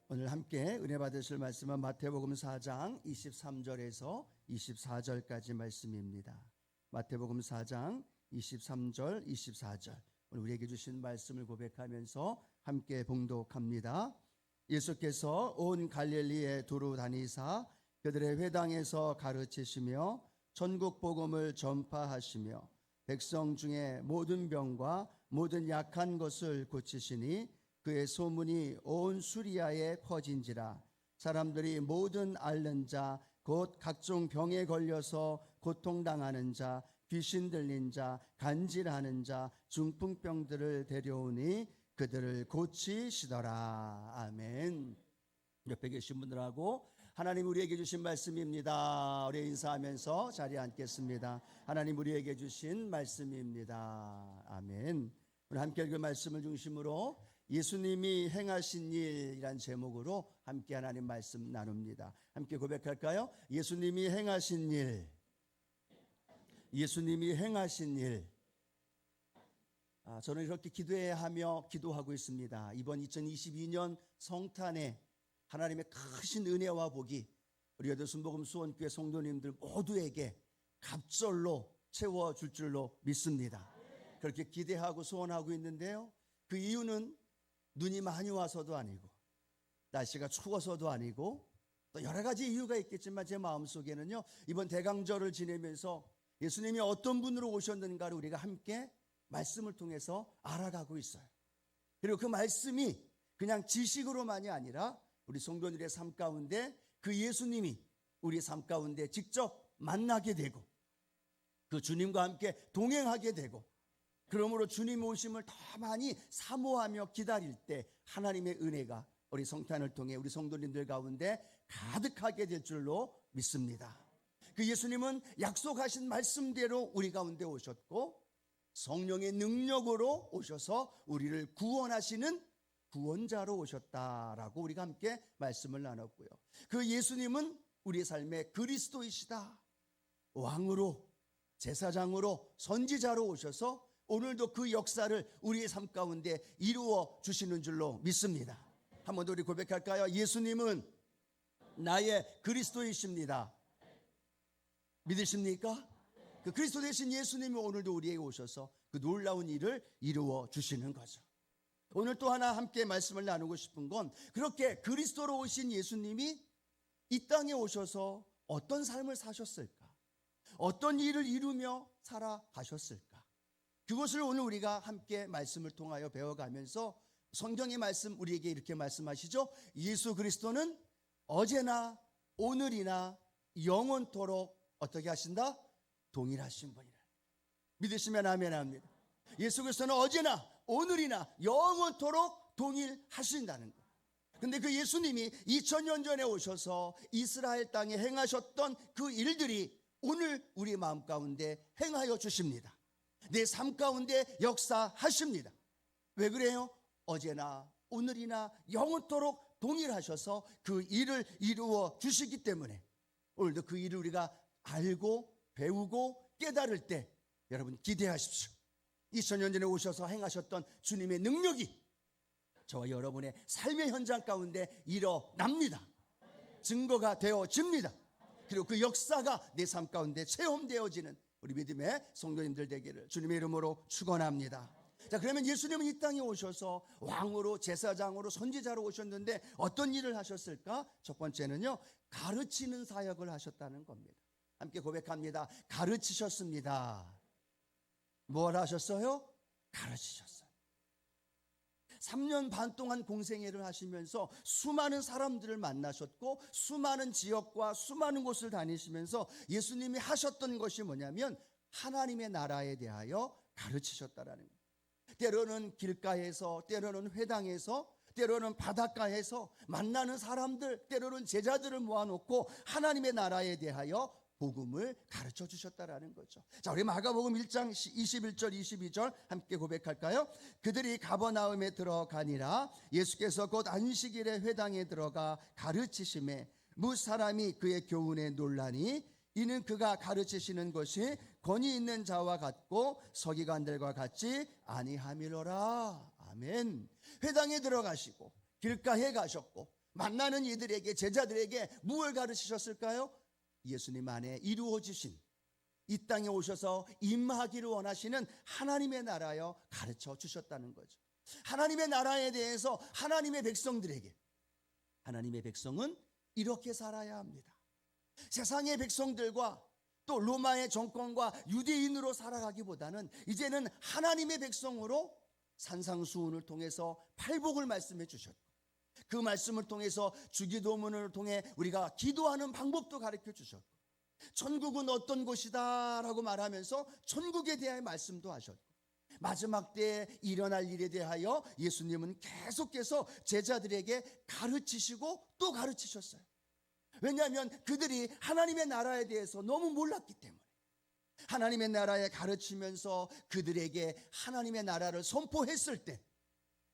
오늘 함께 은혜 받으실 말씀은 마태복음 4장 23절에서 24절까지 말씀입니다. 마태복음 4장 23절, 24절. 오늘 우리에게 주신 말씀을 고백하면서 함께 봉독합니다. 예수께서 온 갈릴리에 두루 다니사 그들의 회당에서 가르치시며 전국 복음을 전파하시며 백성 중에 모든 병과 모든 약한 것을 고치시니 그의 소문이 온 수리아에 퍼진지라. 사람들이 모든 앓는 자 곧 각종 병에 걸려서 고통당하는 자, 귀신 들린 자, 간질하는 자, 중풍병들을 데려오니 그들을 고치시더라. 아멘. 옆에 계신 분들하고 하나님 우리에게 주신 말씀입니다. 우리 인사하면서 자리에 앉겠습니다. 하나님 우리에게 주신 말씀입니다. 아멘. 우리 함께 읽을 말씀을 중심으로 예수님이 행하신 일이란 제목으로 함께 하나님 말씀 나눕니다. 함께 고백할까요? 예수님이 행하신 일. 예수님이 행하신 일. 저는 이렇게 기도하며 기도하고 있습니다. 이번 2022년 성탄에 하나님의 크신 은혜와 복이 우리 여도순복음 수원교회 성도님들 모두에게 갑절로 채워줄 줄로 믿습니다. 그렇게 기대하고 소원하고 있는데요, 그 이유는 눈이 많이 와서도 아니고 날씨가 추워서도 아니고 또 여러 가지 이유가 있겠지만 제 마음속에는요, 이번 대강절을 지내면서 예수님이 어떤 분으로 오셨는가를 우리가 함께 말씀을 통해서 알아가고 있어요. 그리고 그 말씀이 그냥 지식으로만이 아니라 우리 성도들의 삶 가운데 그 예수님이 우리 삶 가운데 직접 만나게 되고 그 주님과 함께 동행하게 되고, 그러므로 주님 오심을 더 많이 사모하며 기다릴 때 하나님의 은혜가 우리 성탄을 통해 우리 성도님들 가운데 가득하게 될 줄로 믿습니다. 그 예수님은 약속하신 말씀대로 우리 가운데 오셨고 성령의 능력으로 오셔서 우리를 구원하시는 구원자로 오셨다라고 우리가 함께 말씀을 나눴고요. 그 예수님은 우리의 삶의 그리스도이시다. 왕으로, 제사장으로, 선지자로 오셔서 오늘도 그 역사를 우리의 삶 가운데 이루어 주시는 줄로 믿습니다. 한 번 더 우리 고백할까요? 예수님은 나의 그리스도이십니다. 믿으십니까? 그 그리스도 되신 예수님이 오늘도 우리에게 오셔서 그 놀라운 일을 이루어 주시는 거죠. 오늘 또 하나 함께 말씀을 나누고 싶은 건, 그렇게 그리스도로 오신 예수님이 이 땅에 오셔서 어떤 삶을 사셨을까? 어떤 일을 이루며 살아가셨을까? 그것을 오늘 우리가 함께 말씀을 통하여 배워가면서 성경의 말씀 우리에게 이렇게 말씀하시죠. 예수 그리스도는 어제나 오늘이나 영원토록 어떻게 하신다? 동일하신 분이라. 믿으시면 아멘 합니다. 예수 그리스도는 어제나 오늘이나 영원토록 동일하신다는 거예요. 근데 그 예수님이 2000년 전에 오셔서 이스라엘 땅에 행하셨던 그 일들이 오늘 우리 마음 가운데 행하여 주십니다. 내 삶 가운데 역사하십니다. 왜 그래요? 어제나 오늘이나 영원토록 동일하셔서 그 일을 이루어 주시기 때문에 오늘도 그 일을 우리가 알고 배우고 깨달을 때 여러분 기대하십시오. 2000년 전에 오셔서 행하셨던 주님의 능력이 저와 여러분의 삶의 현장 가운데 일어납니다. 증거가 되어집니다. 그리고 그 역사가 내 삶 가운데 체험되어지는 우리 믿음의 성도님들 되기를 주님의 이름으로 축원합니다. 자, 그러면 예수님은 이 땅에 오셔서 왕으로, 제사장으로, 선지자로 오셨는데 어떤 일을 하셨을까? 첫 번째는요, 가르치는 사역을 하셨다는 겁니다. 함께 고백합니다. 가르치셨습니다. 뭘 하셨어요? 가르치셨어요. 3년 반 동안 공생애를 하시면서 수많은 사람들을 만나셨고 수많은 지역과 수많은 곳을 다니시면서 예수님이 하셨던 것이 뭐냐면 하나님의 나라에 대하여 가르치셨다라는 거예요. 때로는 길가에서, 때로는 회당에서, 때로는 바닷가에서 만나는 사람들, 때로는 제자들을 모아놓고 하나님의 나라에 대하여 복음을 가르쳐 주셨다라는 거죠. 자, 우리 마가복음 1장 21절 22절 함께 고백할까요? 그들이 가버나움에 들어가니라. 예수께서 곧 안식일에 회당에 들어가 가르치심에 무사람이 그의 교훈에 놀라니 이는 그가 가르치시는 것이 권위 있는 자와 같고 서기관들과 같지 아니함이로라. 아멘. 회당에 들어가시고 길가에 가셨고 만나는 이들에게, 제자들에게 무엇을 가르치셨을까요? 예수님 안에 이루어지신, 이 땅에 오셔서 임하기를 원하시는 하나님의 나라여 가르쳐 주셨다는 거죠. 하나님의 나라에 대해서 하나님의 백성들에게, 하나님의 백성은 이렇게 살아야 합니다. 세상의 백성들과 또 로마의 정권과 유대인으로 살아가기보다는 이제는 하나님의 백성으로 산상수훈을 통해서 팔복을 말씀해 주셨고, 그 말씀을 통해서 주기도문을 통해 우리가 기도하는 방법도 가르쳐 주셨고, 천국은 어떤 곳이다 라고 말하면서 천국에 대한 말씀도 하셨고, 마지막 때에 일어날 일에 대하여 예수님은 계속해서 제자들에게 가르치시고 또 가르치셨어요. 왜냐하면 그들이 하나님의 나라에 대해서 너무 몰랐기 때문에, 하나님의 나라에 가르치면서 그들에게 하나님의 나라를 선포했을 때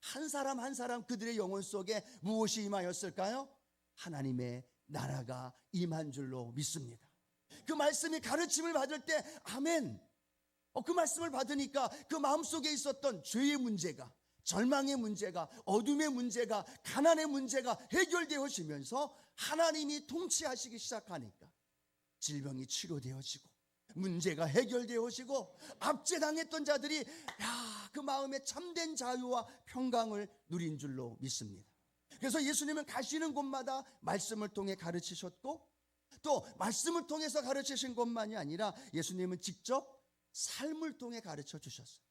한 사람 한 사람 그들의 영혼 속에 무엇이 임하였을까요? 하나님의 나라가 임한 줄로 믿습니다. 그 말씀이 가르침을 받을 때 아멘, 그 말씀을 받으니까 그 마음속에 있었던 죄의 문제가, 절망의 문제가, 어둠의 문제가, 가난의 문제가 해결되어지면서 하나님이 통치하시기 시작하니까 질병이 치료되어지고 문제가 해결되어지고 압제당했던 자들이 그 마음에 참된 자유와 평강을 누린 줄로 믿습니다. 그래서 예수님은 가시는 곳마다 말씀을 통해 가르치셨고, 또 말씀을 통해서 가르치신 것만이 아니라 예수님은 직접 삶을 통해 가르쳐 주셨어요.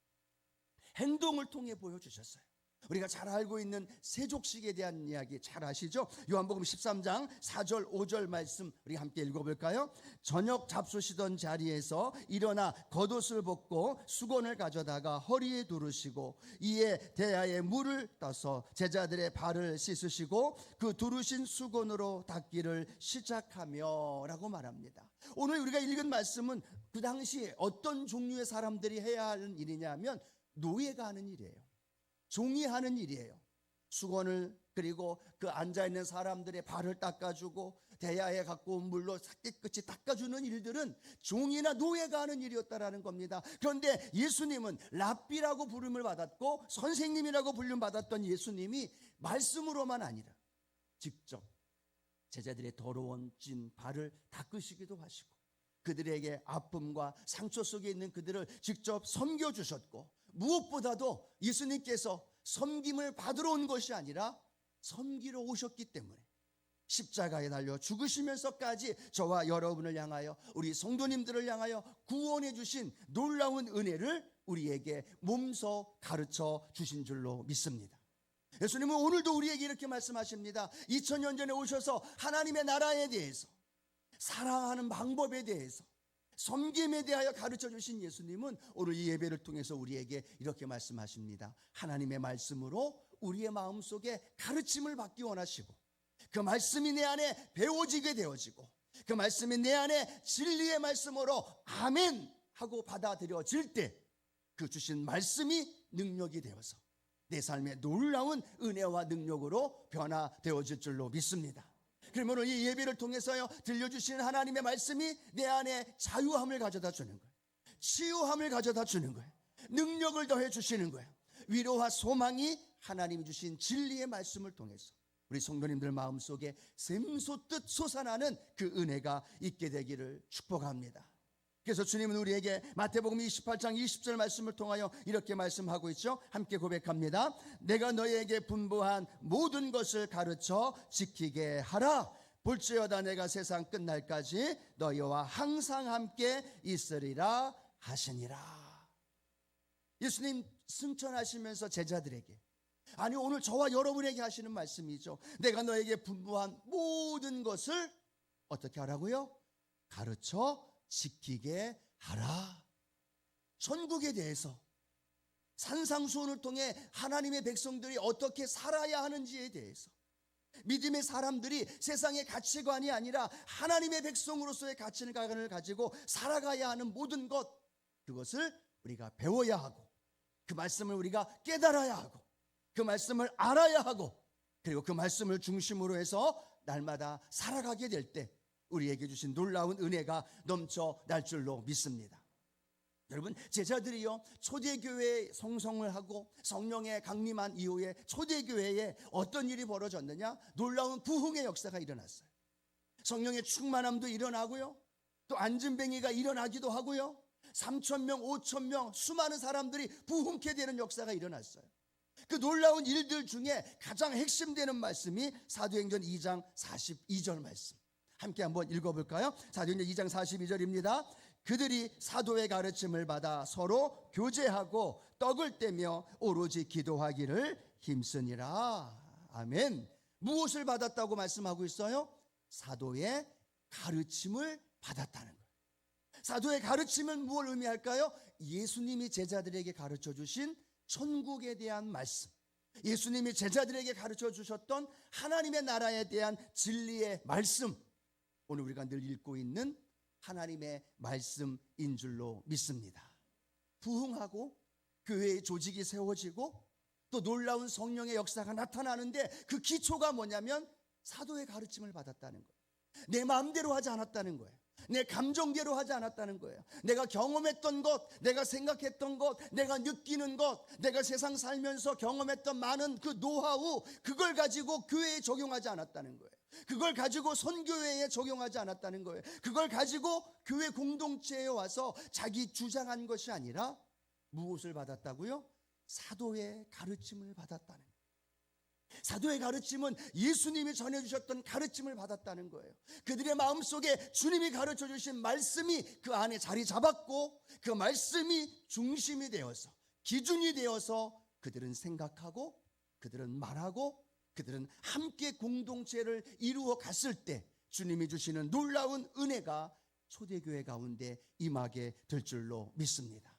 행동을 통해 보여주셨어요. 우리가 잘 알고 있는 세족식에 대한 이야기 잘 아시죠? 요한복음 13장 4절 5절 말씀 우리 함께 읽어볼까요? 저녁 잡수시던 자리에서 일어나 겉옷을 벗고 수건을 가져다가 허리에 두르시고 이에 대야에 물을 떠서 제자들의 발을 씻으시고 그 두르신 수건으로 닦기를 시작하며 라고 말합니다. 오늘 우리가 읽은 말씀은 그 당시 어떤 종류의 사람들이 해야 하는 일이냐면 노예가 하는 일이에요. 종이 하는 일이에요. 수건을, 그리고 그 앉아있는 사람들의 발을 닦아주고 대야에 갖고 온 물로 깨끗이 닦아주는 일들은 종이나 노예가 하는 일이었다라는 겁니다. 그런데 예수님은 랍비라고 부름을 받았고 선생님이라고 불림 받았던 예수님이 말씀으로만 아니라 직접 제자들의 더러운 찐 발을 닦으시기도 하시고, 그들에게 아픔과 상처 속에 있는 그들을 직접 섬겨주셨고, 무엇보다도 예수님께서 섬김을 받으러 온 것이 아니라 섬기러 오셨기 때문에 십자가에 달려 죽으시면서까지 저와 여러분을 향하여, 우리 성도님들을 향하여 구원해 주신 놀라운 은혜를 우리에게 몸소 가르쳐 주신 줄로 믿습니다. 예수님은 오늘도 우리에게 이렇게 말씀하십니다. 2000년 전에 오셔서 하나님의 나라에 대해서, 사랑하는 방법에 대해서, 섬김에 대하여 가르쳐 주신 예수님은 오늘 이 예배를 통해서 우리에게 이렇게 말씀하십니다. 하나님의 말씀으로 우리의 마음속에 가르침을 받기 원하시고, 그 말씀이 내 안에 배워지게 되어지고, 그 말씀이 내 안에 진리의 말씀으로 아멘 하고 받아들여질 때 그 주신 말씀이 능력이 되어서 내 삶의 놀라운 은혜와 능력으로 변화되어질 줄로 믿습니다. 그러면 오늘 이 예배를 통해서요, 들려주시는 하나님의 말씀이 내 안에 자유함을 가져다 주는 거예요. 치유함을 가져다 주는 거예요. 능력을 더해 주시는 거예요. 위로와 소망이 하나님이 주신 진리의 말씀을 통해서 우리 성도님들 마음속에 샘솟듯 솟아나는 그 은혜가 있게 되기를 축복합니다. 그래서 주님은 우리에게 마태복음 28장 20절 말씀을 통하여 이렇게 말씀하고 있죠. 함께 고백합니다. 내가 너희에게 분부한 모든 것을 가르쳐 지키게 하라. 볼지어다 내가 세상 끝날까지 너희와 항상 함께 있으리라 하시니라. 예수님 승천하시면서 제자들에게, 아니 오늘 저와 여러분에게 하시는 말씀이죠. 내가 너에게 분부한 모든 것을 어떻게 하라고요? 가르쳐 지키게 하라. 천국에 대해서, 산상수훈을 통해 하나님의 백성들이 어떻게 살아야 하는지에 대해서, 믿음의 사람들이 세상의 가치관이 아니라 하나님의 백성으로서의 가치관을 가지고 살아가야 하는 모든 것, 그것을 우리가 배워야 하고, 그 말씀을 우리가 깨달아야 하고, 그 말씀을 알아야 하고, 그리고 그 말씀을 중심으로 해서 날마다 살아가게 될 때 우리에게 주신 놀라운 은혜가 넘쳐날 줄로 믿습니다. 여러분, 제자들이요 초대교회에 성성을 하고 성령의 강림한 이후에 초대교회에 어떤 일이 벌어졌느냐? 놀라운 부흥의 역사가 일어났어요. 성령의 충만함도 일어나고요, 또 안진뱅이가 일어나기도 하고요, 3,000명 5,000명 수많은 사람들이 부흥케 되는 역사가 일어났어요. 그 놀라운 일들 중에 가장 핵심되는 말씀이 사도행전 2장 42절 말씀, 함께 한번 읽어볼까요? 사도행전 2장 42절입니다. 그들이 사도의 가르침을 받아 서로 교제하고 떡을 떼며 오로지 기도하기를 힘쓰니라. 아멘. 무엇을 받았다고 말씀하고 있어요? 사도의 가르침을 받았다는 거예요. 사도의 가르침은 무엇을 의미할까요? 예수님이 제자들에게 가르쳐 주신 천국에 대한 말씀, 예수님이 제자들에게 가르쳐 주셨던 하나님의 나라에 대한 진리의 말씀, 오늘 우리가 늘 읽고 있는 하나님의 말씀인 줄로 믿습니다. 부흥하고 교회의 조직이 세워지고 또 놀라운 성령의 역사가 나타나는데 그 기초가 뭐냐면 사도의 가르침을 받았다는 거예요. 내 마음대로 하지 않았다는 거예요. 내 감정대로 하지 않았다는 거예요. 내가 경험했던 것, 내가 생각했던 것, 내가 느끼는 것, 내가 세상 살면서 경험했던 많은 그 노하우, 그걸 가지고 교회에 적용하지 않았다는 거예요. 그걸 가지고 선교회에 적용하지 않았다는 거예요. 그걸 가지고 교회 공동체에 와서 자기 주장한 것이 아니라 무엇을 받았다고요? 사도의 가르침을 받았다는 거예요. 사도의 가르침은 예수님이 전해주셨던 가르침을 받았다는 거예요. 그들의 마음속에 주님이 가르쳐 주신 말씀이 그 안에 자리 잡았고 그 말씀이 중심이 되어서, 기준이 되어서 그들은 생각하고 그들은 말하고 그들은 함께 공동체를 이루어 갔을 때 주님이 주시는 놀라운 은혜가 초대교회 가운데 임하게 될 줄로 믿습니다.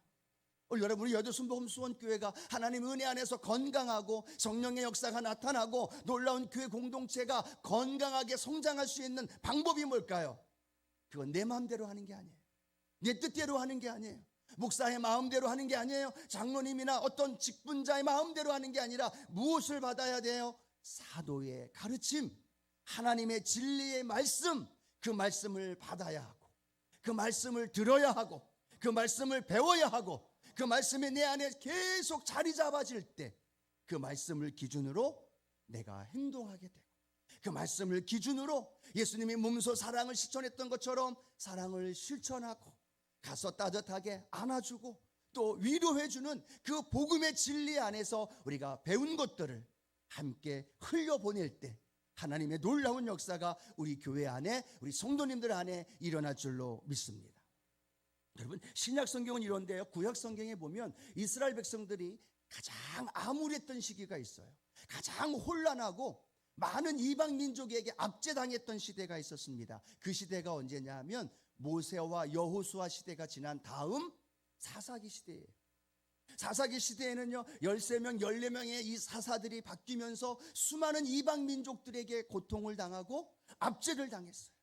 오늘 여러분, 우리 여도순복음 수원교회가 하나님의 은혜 안에서 건강하고 성령의 역사가 나타나고 놀라운 교회 공동체가 건강하게 성장할 수 있는 방법이 뭘까요? 그건 내 마음대로 하는 게 아니에요. 내 뜻대로 하는 게 아니에요. 목사의 마음대로 하는 게 아니에요. 장로님이나 어떤 직분자의 마음대로 하는 게 아니라 무엇을 받아야 돼요? 사도의 가르침, 하나님의 진리의 말씀, 그 말씀을 받아야 하고 그 말씀을 들어야 하고 그 말씀을 배워야 하고 그 말씀이 내 안에 계속 자리 잡아질 때 그 말씀을 기준으로 내가 행동하게 되고 그 말씀을 기준으로 예수님이 몸소 사랑을 실천했던 것처럼 사랑을 실천하고 가서 따뜻하게 안아주고 또 위로해주는 그 복음의 진리 안에서 우리가 배운 것들을 함께 흘려보낼 때 하나님의 놀라운 역사가 우리 교회 안에, 우리 성도님들 안에 일어날 줄로 믿습니다. 여러분, 신약 성경은 이런데요, 구약 성경에 보면 이스라엘 백성들이 가장 암울했던 시기가 있어요. 가장 혼란하고 많은 이방 민족에게 압제당했던 시대가 있었습니다. 그 시대가 언제냐 하면 모세와 여호수아 시대가 지난 다음 사사기 시대예요. 사사기 시대에는요 13명 14명의 이 사사들이 바뀌면서 수많은 이방 민족들에게 고통을 당하고 압제를 당했어요.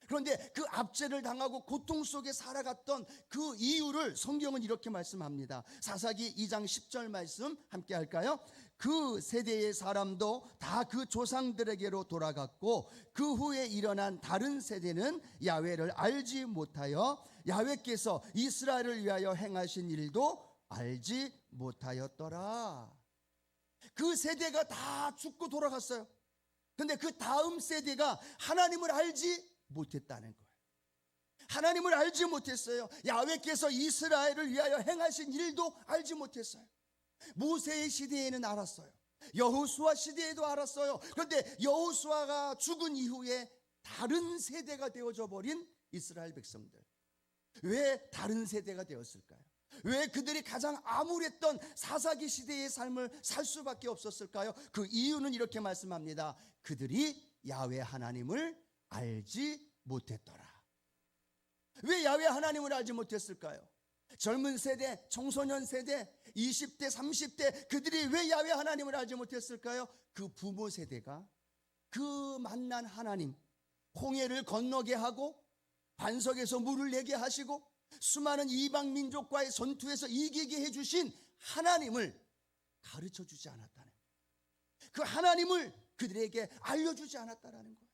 그런데 그 압제를 당하고 고통 속에 살아갔던 그 이유를 성경은 이렇게 말씀합니다. 사사기 2장 10절 말씀 함께 할까요? 그 세대의 사람도 다 그 조상들에게로 돌아갔고 그 후에 일어난 다른 세대는 야훼를 알지 못하여 야훼께서 이스라엘을 위하여 행하신 일도 알지 못하였더라. 그 세대가 다 죽고 돌아갔어요. 그런데 그 다음 세대가 하나님을 알지 못했다는 거예요. 하나님을 알지 못했어요. 야훼께서 이스라엘을 위하여 행하신 일도 알지 못했어요. 모세의 시대에는 알았어요. 여호수아 시대에도 알았어요. 그런데 여호수아가 죽은 이후에 다른 세대가 되어져 버린 이스라엘 백성들, 왜 다른 세대가 되었을까요? 왜 그들이 가장 암울했던 사사기 시대의 삶을 살 수밖에 없었을까요? 그 이유는 이렇게 말씀합니다. 그들이 야훼 하나님을 알지 못했더라. 왜 야훼 하나님을 알지 못했을까요? 젊은 세대, 청소년 세대, 20대, 30대 그들이 왜 야훼 하나님을 알지 못했을까요? 그 부모 세대가 그 만난 하나님, 홍해를 건너게 하고 반석에서 물을 내게 하시고 수많은 이방 민족과의 전투에서 이기게 해주신 하나님을 가르쳐 주지 않았다는 거예요. 그 하나님을 그들에게 알려주지 않았다는 거예요.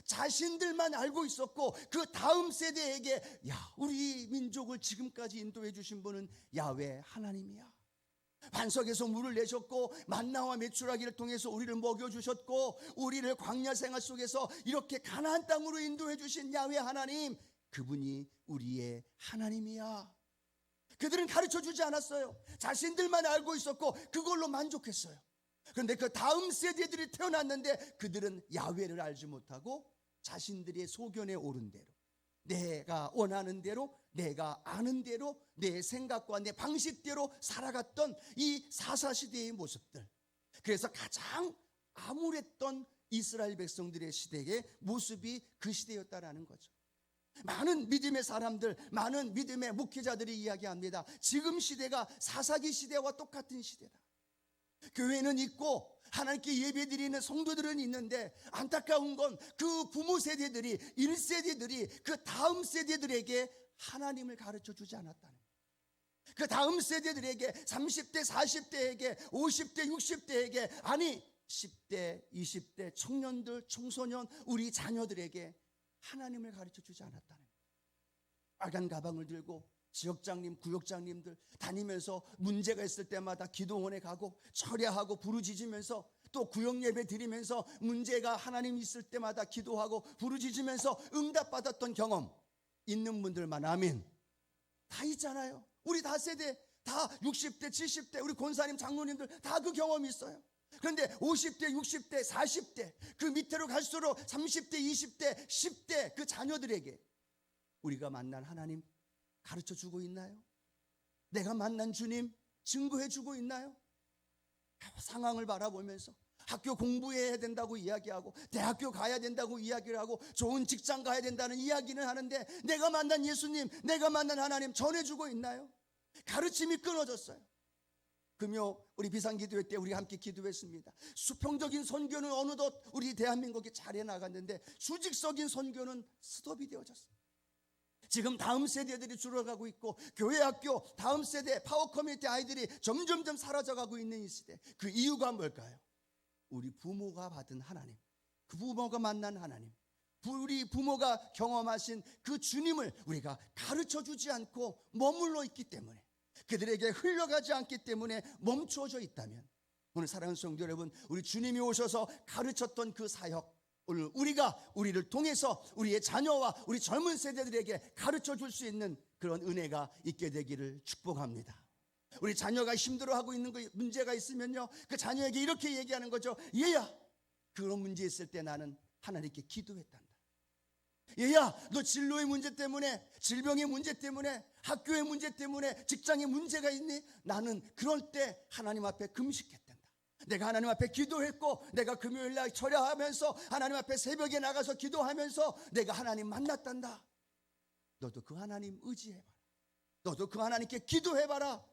자신들만 알고 있었고 그 다음 세대에게 우리 민족을 지금까지 인도해 주신 분은 야훼 하나님이야. 반석에서 물을 내셨고 만나와 메추라기를 통해서 우리를 먹여주셨고 우리를 광야 생활 속에서 이렇게 가나안 땅으로 인도해 주신 야훼 하나님, 그분이 우리의 하나님이야. 그들은 가르쳐 주지 않았어요. 자신들만 알고 있었고 그걸로 만족했어요. 그런데 그 다음 세대들이 태어났는데 그들은 야훼를 알지 못하고 자신들의 소견에 오른 대로, 내가 원하는 대로, 내가 아는 대로, 내 생각과 내 방식대로 살아갔던 이 사사시대의 모습들, 그래서 가장 암울했던 이스라엘 백성들의 시대의 모습이 그 시대였다라는 거죠. 많은 믿음의 사람들, 많은 믿음의 목회자들이 이야기합니다. 지금 시대가 사사기 시대와 똑같은 시대다. 교회는 있고 하나님께 예배드리는 성도들은 있는데 안타까운 건 그 부모 세대들이, 1세대들이 그 다음 세대들에게 하나님을 가르쳐 주지 않았다는 거예요. 그 다음 세대들에게, 30대 40대에게, 50대 60대에게, 아니 10대 20대 청년들, 청소년, 우리 자녀들에게 하나님을 가르쳐 주지 않았다는 거예요. 빨간 가방을 들고 지역장님, 구역장님들 다니면서 문제가 있을 때마다 기도원에 가고 철야하고 부르짖으면서, 또 구역 예배 드리면서 문제가 하나님 있을 때마다 기도하고 부르짖으면서 응답받았던 경험 있는 분들만 아멘. 다 있잖아요. 우리 다 세대, 다 60대 70대 우리 권사님 장로님들 다 그 경험이 있어요. 그런데 50대 60대 40대 그 밑으로 갈수록 30대 20대 10대 그 자녀들에게 우리가 만난 하나님 가르쳐 주고 있나요? 내가 만난 주님 증거해 주고 있나요? 상황을 바라보면서 학교 공부해야 된다고 이야기하고 대학교 가야 된다고 이야기를 하고 좋은 직장 가야 된다는 이야기는 하는데 내가 만난 예수님, 내가 만난 하나님 전해주고 있나요? 가르침이 끊어졌어요. 금요 우리 비상기도회 때 우리 함께 기도했습니다. 수평적인 선교는 어느덧 우리 대한민국이 잘 해나갔는데 수직적인 선교는 스톱이 되어졌어요. 지금 다음 세대들이 줄어가고 있고 교회 학교 다음 세대 파워 커뮤니티 아이들이 점점점 사라져가고 있는 이 시대, 그 이유가 뭘까요? 우리 부모가 받은 하나님, 그 부모가 만난 하나님, 우리 부모가 경험하신 그 주님을 우리가 가르쳐 주지 않고 머물러 있기 때문에, 그들에게 흘러가지 않기 때문에 멈추어져 있다면, 오늘 사랑하는 성도 여러분, 우리 주님이 오셔서 가르쳤던 그 사역, 오늘 우리가 우리를 통해서 우리의 자녀와 우리 젊은 세대들에게 가르쳐 줄 수 있는 그런 은혜가 있게 되기를 축복합니다. 우리 자녀가 힘들어하고 있는 거 문제가 있으면요, 그 자녀에게 이렇게 얘기하는 거죠. 얘야, 그런 문제 있을 때 나는 하나님께 기도했단다. 얘야, 너 진로의 문제 때문에, 질병의 문제 때문에, 학교의 문제 때문에, 직장의 문제가 있니? 나는 그럴 때 하나님 앞에 금식했단다. 내가 하나님 앞에 기도했고, 내가 금요일날 철야하면서 하나님 앞에 새벽에 나가서 기도하면서 내가 하나님 만났단다. 너도 그 하나님 의지해봐라. 너도 그 하나님께 기도해봐라.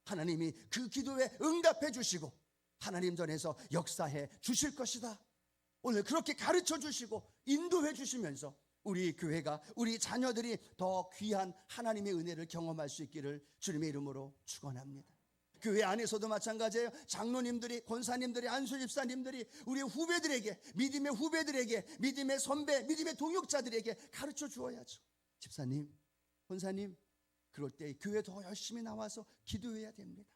하나님이 그 기도에 응답해 주시고 하나님 전에서 역사해 주실 것이다. 오늘 그렇게 가르쳐 주시고 인도해 주시면서 우리 교회가, 우리 자녀들이 더 귀한 하나님의 은혜를 경험할 수 있기를 주님의 이름으로 축원합니다. 교회 안에서도 마찬가지예요. 장로님들이, 권사님들이, 안수집사님들이 우리 후배들에게, 믿음의 후배들에게, 믿음의 선배, 믿음의 동역자들에게 가르쳐 주어야죠. 집사님, 권사님, 그럴 때 교회 더 열심히 나와서 기도해야 됩니다.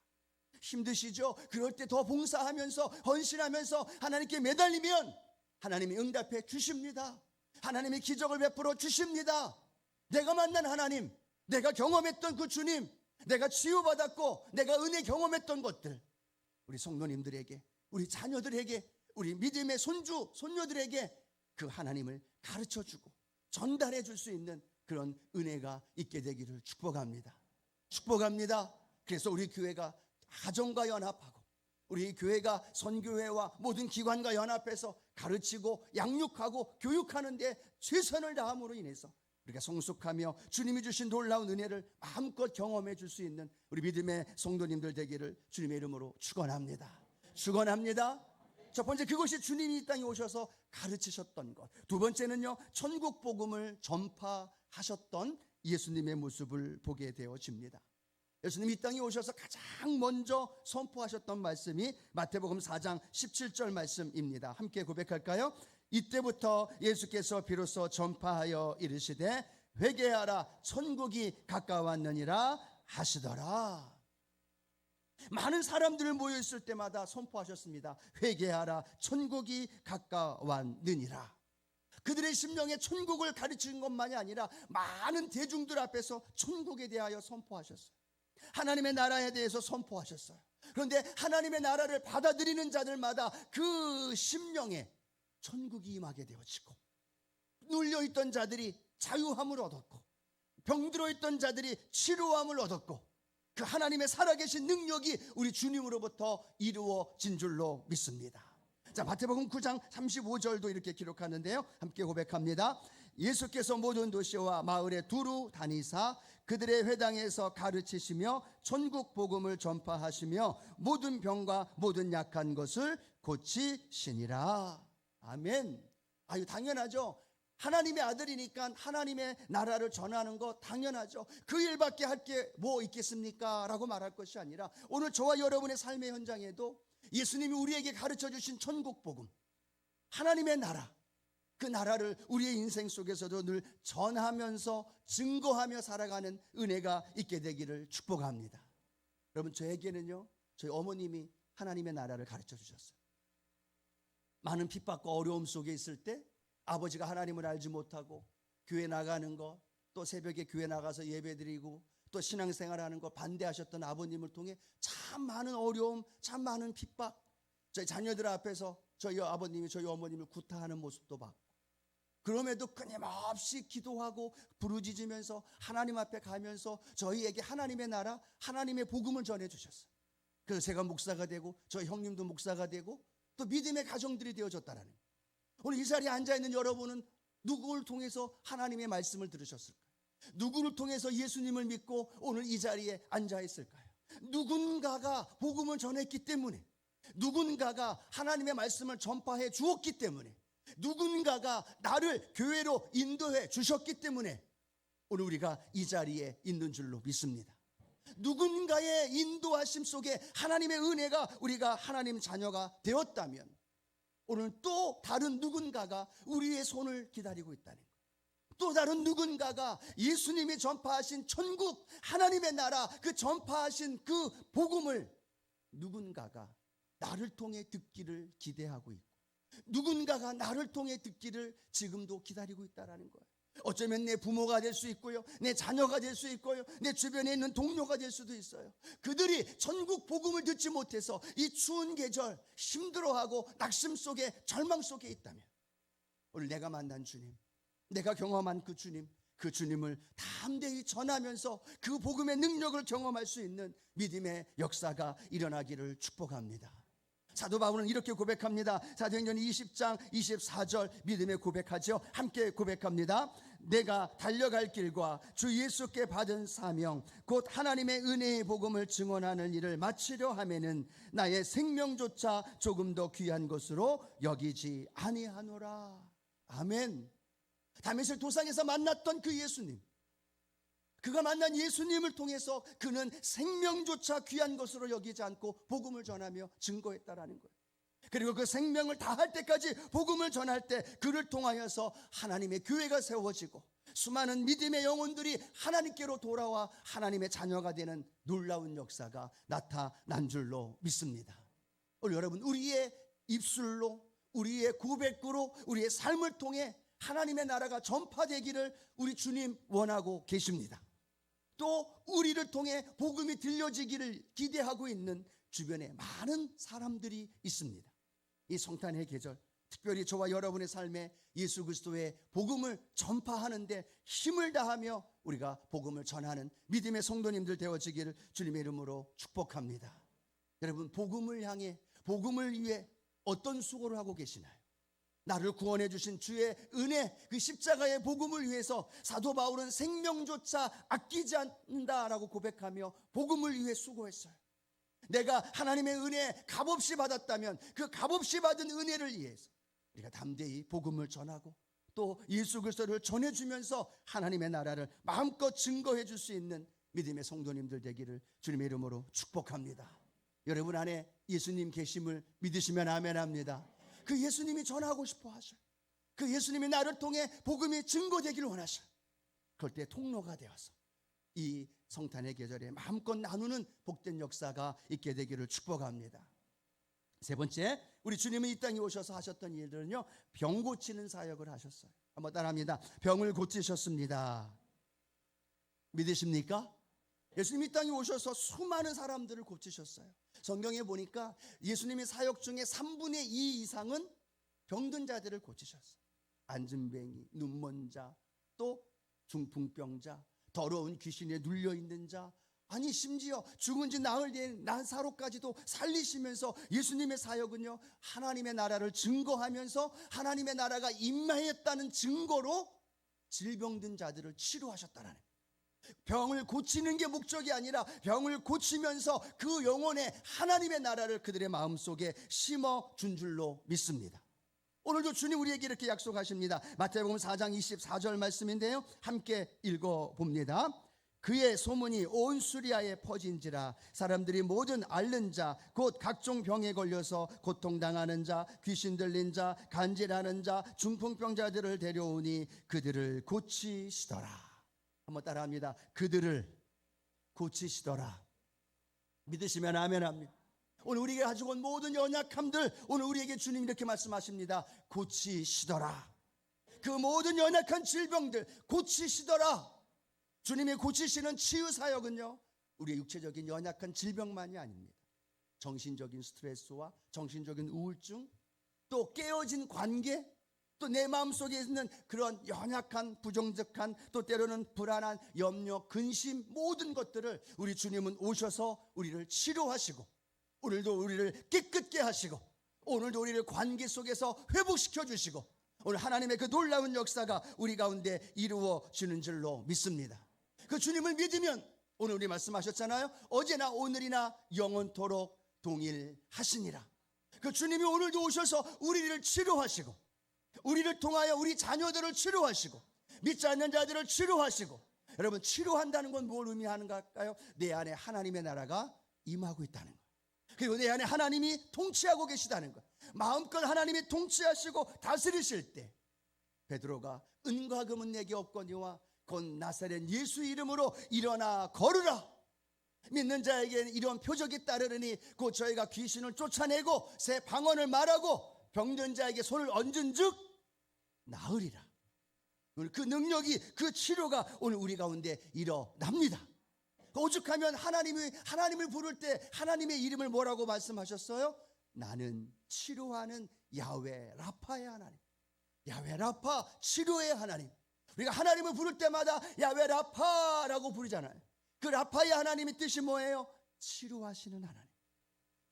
힘드시죠? 그럴 때 더 봉사하면서 헌신하면서 하나님께 매달리면 하나님이 응답해 주십니다. 하나님이 기적을 베풀어 주십니다. 내가 만난 하나님, 내가 경험했던 그 주님, 내가 치유받았고 내가 은혜 경험했던 것들, 우리 성도님들에게, 우리 자녀들에게, 우리 믿음의 손주, 손녀들에게 그 하나님을 가르쳐주고 전달해 줄 수 있는 그런 은혜가 있게 되기를 축복합니다. 축복합니다. 그래서 우리 교회가 가정과 연합하고, 우리 교회가 선교회와 모든 기관과 연합해서 가르치고 양육하고 교육하는 데 최선을 다함으로 인해서 우리가 성숙하며 주님이 주신 놀라운 은혜를 마음껏 경험해 줄 수 있는 우리 믿음의 성도님들 되기를 주님의 이름으로 축원합니다. 축원합니다. 첫 번째, 그것이 주님이 이 땅에 오셔서 가르치셨던 것. 두 번째는요, 천국 복음을 전파하셨던 예수님의 모습을 보게 되어집니다. 예수님이 이 땅에 오셔서 가장 먼저 선포하셨던 말씀이 마태복음 4장 17절 말씀입니다. 함께 고백할까요? 이때부터 예수께서 비로소 전파하여 이르시되 회개하라 천국이 가까웠느니라 하시더라. 많은 사람들 모여 있을 때마다 선포하셨습니다. 회개하라 천국이 가까웠느니라. 그들의 심령에 천국을 가르치는 것만이 아니라 많은 대중들 앞에서 천국에 대하여 선포하셨어요. 하나님의 나라에 대해서 선포하셨어요. 그런데 하나님의 나라를 받아들이는 자들마다 그 심령에 천국이 임하게 되어지고, 눌려있던 자들이 자유함을 얻었고, 병들어 있던 자들이 치료함을 얻었고, 그 하나님의 살아계신 능력이 우리 주님으로부터 이루어진 줄로 믿습니다. 자, 마태복음 9장 35절도 이렇게 기록하는데요, 함께 고백합니다. 예수께서 모든 도시와 마을에 두루 다니사 그들의 회당에서 가르치시며 천국 복음을 전파하시며 모든 병과 모든 약한 것을 고치시니라. 아멘. 아유, 당연하죠. 하나님의 아들이니까 하나님의 나라를 전하는 거 당연하죠. 그 일밖에 할 게 뭐 있겠습니까? 라고 말할 것이 아니라, 오늘 저와 여러분의 삶의 현장에도 예수님이 우리에게 가르쳐 주신 천국 복음, 하나님의 나라, 그 나라를 우리의 인생 속에서도 늘 전하면서 증거하며 살아가는 은혜가 있게 되기를 축복합니다. 여러분, 저에게는요, 저희 어머님이 하나님의 나라를 가르쳐 주셨어요. 많은 핍박과 어려움 속에 있을 때 아버지가 하나님을 알지 못하고 교회 나가는 거, 또 새벽에 교회 나가서 예배드리고 또 신앙생활하는 거 반대하셨던 아버님을 통해 참 많은 어려움, 참 많은 핍박, 저희 자녀들 앞에서 저희 아버님이 저희 어머님을 구타하는 모습도 봤고, 그럼에도 끊임없이 기도하고 부르짖으면서 하나님 앞에 가면서 저희에게 하나님의 나라, 하나님의 복음을 전해주셨어요. 그래서 제가 목사가 되고 저희 형님도 목사가 되고 또 믿음의 가정들이 되어졌다라는 거예요. 오늘 이 자리에 앉아있는 여러분은 누구를 통해서 하나님의 말씀을 들으셨을까요? 누구를 통해서 예수님을 믿고 오늘 이 자리에 앉아있을까요? 누군가가 복음을 전했기 때문에, 누군가가 하나님의 말씀을 전파해 주었기 때문에, 누군가가 나를 교회로 인도해 주셨기 때문에 오늘 우리가 이 자리에 있는 줄로 믿습니다. 누군가의 인도하심 속에 하나님의 은혜가 우리가 하나님 자녀가 되었다면 오늘 또 다른 누군가가 우리의 손을 기다리고 있다는 거예요. 또 다른 누군가가 예수님이 전파하신 천국, 하나님의 나라, 그 전파하신 그 복음을 누군가가 나를 통해 듣기를 기대하고 있고, 누군가가 나를 통해 듣기를 지금도 기다리고 있다는 거예요. 어쩌면 내 부모가 될 수 있고요, 내 자녀가 될 수 있고요, 내 주변에 있는 동료가 될 수도 있어요. 그들이 천국 복음을 듣지 못해서 이 추운 계절 힘들어하고 낙심 속에, 절망 속에 있다면 오늘 내가 만난 주님, 내가 경험한 그 주님을 담대히 전하면서 그 복음의 능력을 경험할 수 있는 믿음의 역사가 일어나기를 축복합니다. 사도 바울은 이렇게 고백합니다. 사도행전 20장 24절 믿음의 고백하죠. 함께 고백합니다. 내가 달려갈 길과 주 예수께 받은 사명 곧 하나님의 은혜의 복음을 증언하는 일을 마치려 하면은 나의 생명조차 조금 더 귀한 것으로 여기지 아니하노라. 아멘. 다메섹 도상에서 만났던 그 예수님, 그가 만난 예수님을 통해서 그는 생명조차 귀한 것으로 여기지 않고 복음을 전하며 증거했다라는 거예요. 그리고 그 생명을 다할 때까지 복음을 전할 때 그를 통하여서 하나님의 교회가 세워지고 수많은 믿음의 영혼들이 하나님께로 돌아와 하나님의 자녀가 되는 놀라운 역사가 나타난 줄로 믿습니다. 오늘 여러분, 우리의 입술로, 우리의 고백으로, 우리의 삶을 통해 하나님의 나라가 전파되기를 우리 주님 원하고 계십니다. 또 우리를 통해 복음이 들려지기를 기대하고 있는 주변에 많은 사람들이 있습니다. 이 성탄의 계절, 특별히 저와 여러분의 삶에 예수 그리스도의 복음을 전파하는데 힘을 다하며 우리가 복음을 전하는 믿음의 성도님들 되어지기를 주님의 이름으로 축복합니다. 여러분, 복음을 향해, 복음을 위해 어떤 수고를 하고 계시나요? 나를 구원해 주신 주의 은혜, 그 십자가의 복음을 위해서 사도 바울은 생명조차 아끼지 않는다라고 고백하며 복음을 위해 수고했어요. 내가 하나님의 은혜 값없이 받았다면 그 값없이 받은 은혜를 위해서 우리가 담대히 복음을 전하고 또 예수 그리스도를 전해주면서 하나님의 나라를 마음껏 증거해 줄 수 있는 믿음의 성도님들 되기를 주님의 이름으로 축복합니다. 여러분 안에 예수님 계심을 믿으시면 아멘합니다. 그 예수님이 전하고 싶어 하셔요. 그 예수님이 나를 통해 복음이 증거되기를 원하셔요. 그럴 때 통로가 되어서 이 성탄의 계절에 마음껏 나누는 복된 역사가 있게 되기를 축복합니다. 세 번째, 우리 주님은 이 땅에 오셔서 하셨던 일들은요, 병 고치는 사역을 하셨어요. 한번 따라합니다. 병을 고치셨습니다. 믿으십니까? 예수님이 이 땅에 오셔서 수많은 사람들을 고치셨어요. 성경에 보니까 예수님의 사역 중에 3분의 2 이상은 병든 자들을 고치셨어요. 안진뱅이, 눈먼 자, 또 중풍병자, 더러운 귀신에 눌려있는 자, 아니 심지어 죽은 지 나흘 된 나사로까지도 살리시면서 예수님의 사역은요, 하나님의 나라를 증거하면서 하나님의 나라가 임하였다는 증거로 질병든 자들을 치료하셨다는 거예요. 병을 고치는 게 목적이 아니라 병을 고치면서 그 영혼에 하나님의 나라를 그들의 마음속에 심어준 줄로 믿습니다. 오늘도 주님 우리에게 이렇게 약속하십니다. 마태복음 4장 24절 말씀인데요, 함께 읽어봅니다. 그의 소문이 온 수리아에 퍼진지라 사람들이 모든 앓는 자 곧 각종 병에 걸려서 고통당하는 자, 귀신 들린 자, 간질하는 자, 중풍병자들을 데려오니 그들을 고치시더라. 한번 따라합니다. 그들을 고치시더라. 믿으시면 아멘 합니다. 오늘 우리가 가지고 온 모든 연약함들, 오늘 우리에게 주님 이렇게 말씀하십니다. 고치시더라. 그 모든 연약한 질병들 고치시더라. 주님이 고치시는 치유 사역은요, 우리의 육체적인 연약한 질병만이 아닙니다. 정신적인 스트레스와 정신적인 우울증, 또 깨어진 관계, 또 내 마음속에 있는 그런 연약한 부정적한, 또 때로는 불안한 염려, 근심, 모든 것들을 우리 주님은 오셔서 우리를 치료하시고, 오늘도 우리를 깨끗게 하시고, 오늘도 우리를 관계 속에서 회복시켜 주시고, 오늘 하나님의 그 놀라운 역사가 우리 가운데 이루어지는 줄로 믿습니다. 그 주님을 믿으면 오늘 우리 말씀하셨잖아요. 어제나 오늘이나 영원토록 동일하시니라. 그 주님이 오늘도 오셔서 우리를 치료하시고, 우리를 통하여 우리 자녀들을 치료하시고, 믿지 않는 자들을 치료하시고. 여러분, 치료한다는 건 뭘 의미하는가요? 내 안에 하나님의 나라가 임하고 있다는 거예요. 그리고 내 안에 하나님이 통치하고 계시다는 거예요. 마음껏 하나님이 통치하시고 다스리실 때 베드로가 은과 금은 내게 없거니와 곧 나사렛 예수 이름으로 일어나 걸으라. 믿는 자에게는 이런 표적이 따르르니 곧 저희가 귀신을 쫓아내고 새 방언을 말하고 병든 자에게 손을 얹은 즉 나으리라. 오늘 그 능력이, 그 치료가 오늘 우리 가운데 일어납니다. 오죽하면 하나님을 부를 때 하나님의 이름을 뭐라고 말씀하셨어요? 나는 치료하는 야훼 라파의 하나님, 야훼 라파, 치료의 하나님. 우리가 하나님을 부를 때마다 야훼 라파라고 부르잖아요. 그 라파의 하나님의 뜻이 뭐예요? 치료하시는 하나님.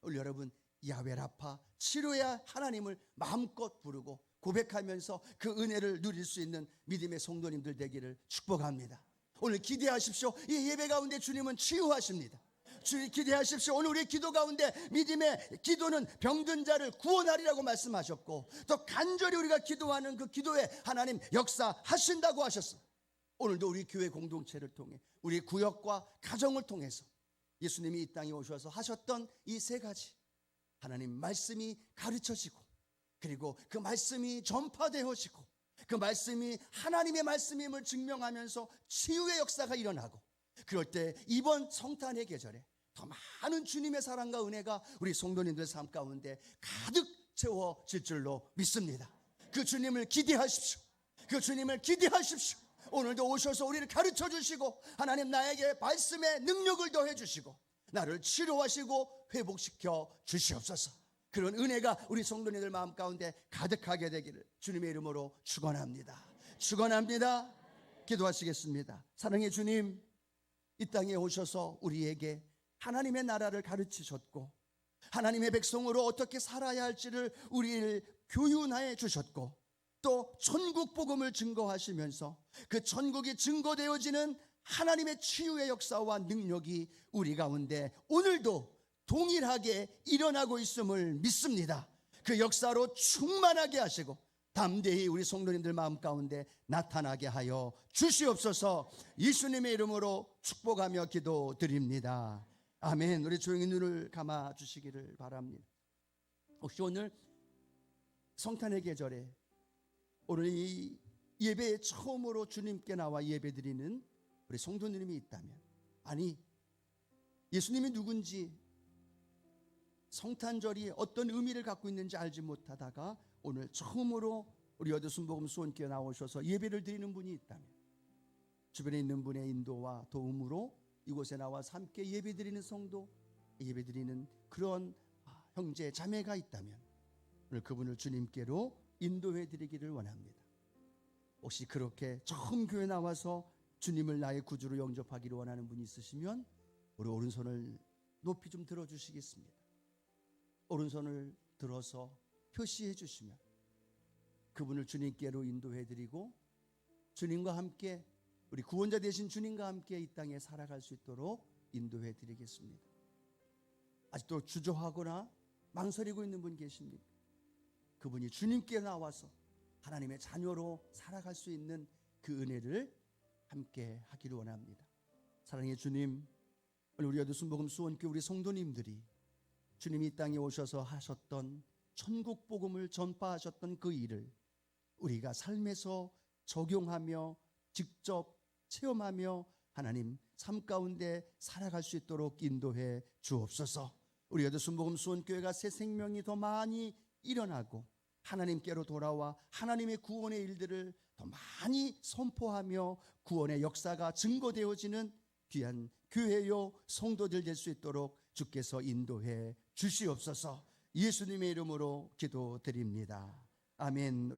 오늘 여러분, 야훼 라파, 치료의 하나님을 마음껏 부르고 고백하면서 그 은혜를 누릴 수 있는 믿음의 성도님들 되기를 축복합니다. 오늘 기대하십시오. 이 예배 가운데 주님은 치유하십니다. 주님 기대하십시오. 오늘 우리의 기도 가운데 믿음의 기도는 병든 자를 구원하리라고 말씀하셨고, 또 간절히 우리가 기도하는 그 기도에 하나님 역사하신다고 하셨어요. 오늘도 우리 교회 공동체를 통해, 우리 구역과 가정을 통해서 예수님이 이 땅에 오셔서 하셨던 이 세 가지, 하나님 말씀이 가르쳐지고, 그리고 그 말씀이 전파되어지고, 그 말씀이 하나님의 말씀임을 증명하면서 치유의 역사가 일어나고, 그럴 때 이번 성탄의 계절에 더 많은 주님의 사랑과 은혜가 우리 성도님들 삶 가운데 가득 채워질 줄로 믿습니다. 그 주님을 기대하십시오. 그 주님을 기대하십시오. 오늘도 오셔서 우리를 가르쳐 주시고, 하나님 나에게 말씀의 능력을 더해 주시고, 나를 치료하시고 회복시켜 주시옵소서. 그런 은혜가 우리 성도님들 마음 가운데 가득하게 되기를 주님의 이름으로 축원합니다. 축원합니다. 기도하시겠습니다. 사랑의 주님, 이 땅에 오셔서 우리에게 하나님의 나라를 가르치셨고, 하나님의 백성으로 어떻게 살아야 할지를 우리를 교훈하여 주셨고, 또 천국 복음을 증거하시면서 그 천국이 증거되어지는 하나님의 치유의 역사와 능력이 우리 가운데 오늘도 동일하게 일어나고 있음을 믿습니다. 그 역사로 충만하게 하시고 담대히 우리 성도님들 마음 가운데 나타나게 하여 주시옵소서. 예수님의 이름으로 축복하며 기도드립니다. 아멘. 우리 조용히 눈을 감아 주시기를 바랍니다. 혹시 오늘 성탄의 계절에 오늘 이 예배에 처음으로 주님께 나와 예배드리는 우리 성도님이 있다면, 아니 예수님이 누군지, 성탄절이 어떤 의미를 갖고 있는지 알지 못하다가 오늘 처음으로 우리 여도순복음 수원교회 나오셔서 예배를 드리는 분이 있다면, 주변에 있는 분의 인도와 도움으로 이곳에 나와서 함께 예배드리는 성도, 예배드리는 그런 형제 자매가 있다면 오늘 그분을 주님께로 인도해 드리기를 원합니다. 혹시 그렇게 처음 교회 나와서 주님을 나의 구주로 영접하기를 원하는 분이 있으시면 우리 오른손을 높이 좀 들어주시겠습니다. 오른손을 들어서 표시해 주시면 그분을 주님께로 인도해 드리고 주님과 함께, 우리 구원자 되신 주님과 함께 이 땅에 살아갈 수 있도록 인도해 드리겠습니다. 아직도 주저하거나 망설이고 있는 분 계십니까? 그분이 주님께 나와서 하나님의 자녀로 살아갈 수 있는 그 은혜를 함께 하기를 원합니다. 사랑의 주님, 오늘 우리 여도순복음 수원교회 우리 성도님들이 주님이 이 땅에 오셔서 하셨던 천국 복음을 전파하셨던 그 일을 우리가 삶에서 적용하며 직접 체험하며 하나님 삶 가운데 살아갈 수 있도록 인도해 주옵소서. 우리 여도순복음 수원교회가 새 생명이 더 많이 일어나고 하나님께로 돌아와 하나님의 구원의 일들을 더 많이 선포하며 구원의 역사가 증거되어지는 귀한 교회요 성도들 될 수 있도록 주께서 인도해 주시옵소서. 예수님의 이름으로 기도드립니다. 아멘.